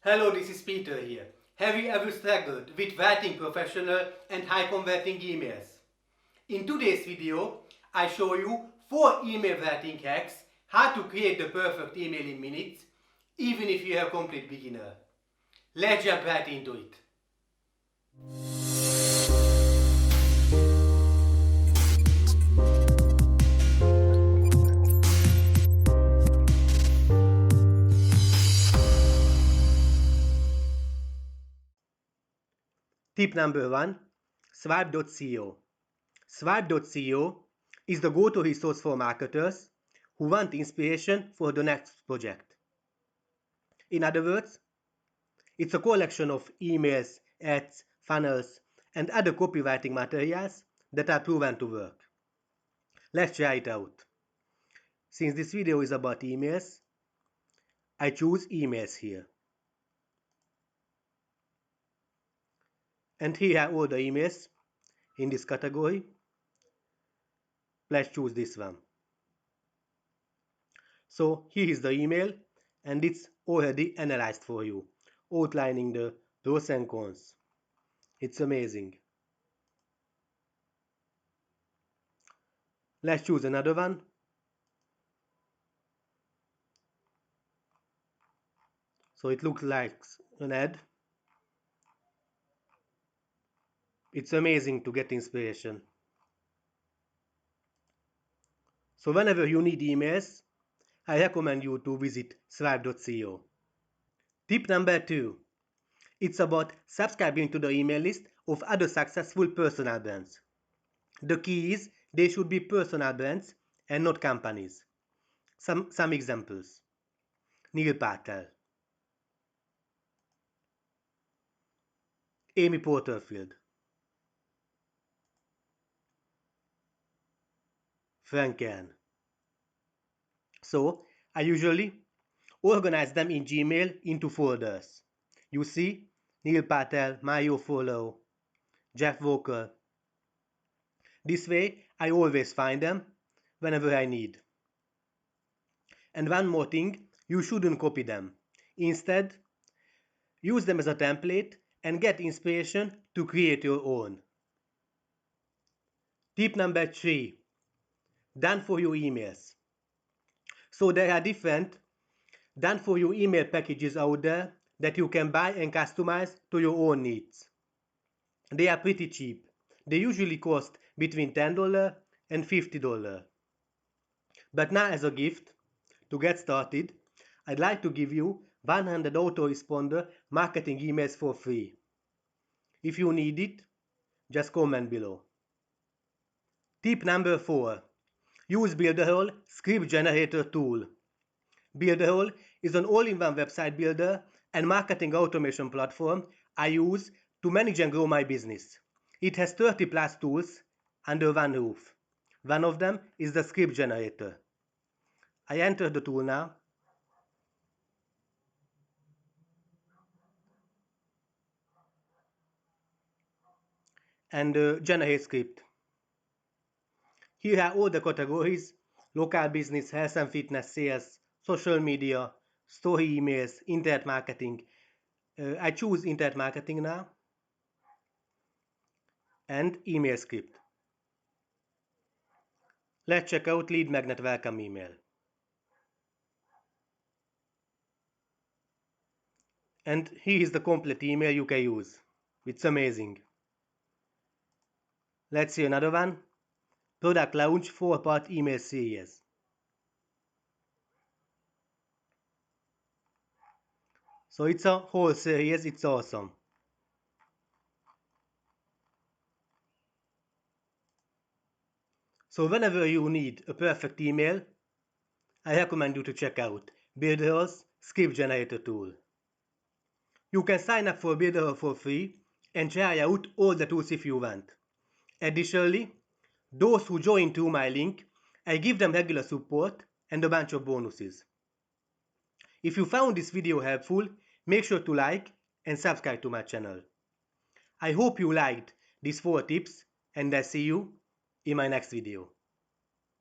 Hello, this is Peter here. Have you ever struggled with writing professional and high converting emails? In today's video, I show you 4 email writing hacks, how to create the perfect email in minutes, even if you're a complete beginner. Let's jump right into it. Tip number 1, Swipe.co. Swipe.co is the go-to resource for marketers who want inspiration for the next project. In other words, it's a collection of emails, ads, funnels, and other copywriting materials that are proven to work. Let's try it out. Since this video is about emails, I choose emails here. And here are all the emails in this category. Let's choose this one. So here is the email and it's already analyzed for you, outlining the pros and cons. It's amazing. Let's choose another one. So it looks like an ad. It's amazing to get inspiration. So whenever you need emails, I recommend you to visit Swipe.co. Tip number 2. It's about subscribing to the email list of other successful personal brands. The key is they should be personal brands and not companies. Some examples. Neil Patel, Amy Porterfield, Frank Kern. So I usually organize them in Gmail into folders. You see, Neil Patel, Mario Follow, Jeff Walker. This way I always find them whenever I need. And one more thing, you shouldn't copy them. Instead, use them as a template and get inspiration to create your own. Tip number 3. Done for you emails. So there are different done for you email packages out there that you can buy and customize to your own needs. They are pretty cheap. They usually cost between $10 and $50. But now as a gift, to get started, I'd like to give you 100 autoresponder marketing emails for free. If you need it, just comment below. Tip number 4. Use Builderall Script Generator tool. Builderall is an all-in-one website builder and marketing automation platform I use to manage and grow my business. It has 30 plus tools under one roof. One of them is the Script Generator. I enter the tool now. And generate script. Here are all the categories: local business, health and fitness, sales, social media, story emails, internet marketing. I choose internet marketing now and email script. Let's check out lead magnet welcome email. And here is the complete email you can use. It's amazing. Let's see another one. Product launch 4-part email series. So it's a whole series, it's awesome. So whenever you need a perfect email, I recommend you to check out Builderall's Script Generator tool. You can sign up for Builderall for free and try out all the tools if you want. Additionally, those who join through my link, I give them regular support and a bunch of bonuses. If you found this video helpful, make sure to like and subscribe to my channel. I hope you liked these 4 tips and I'll see you in my next video.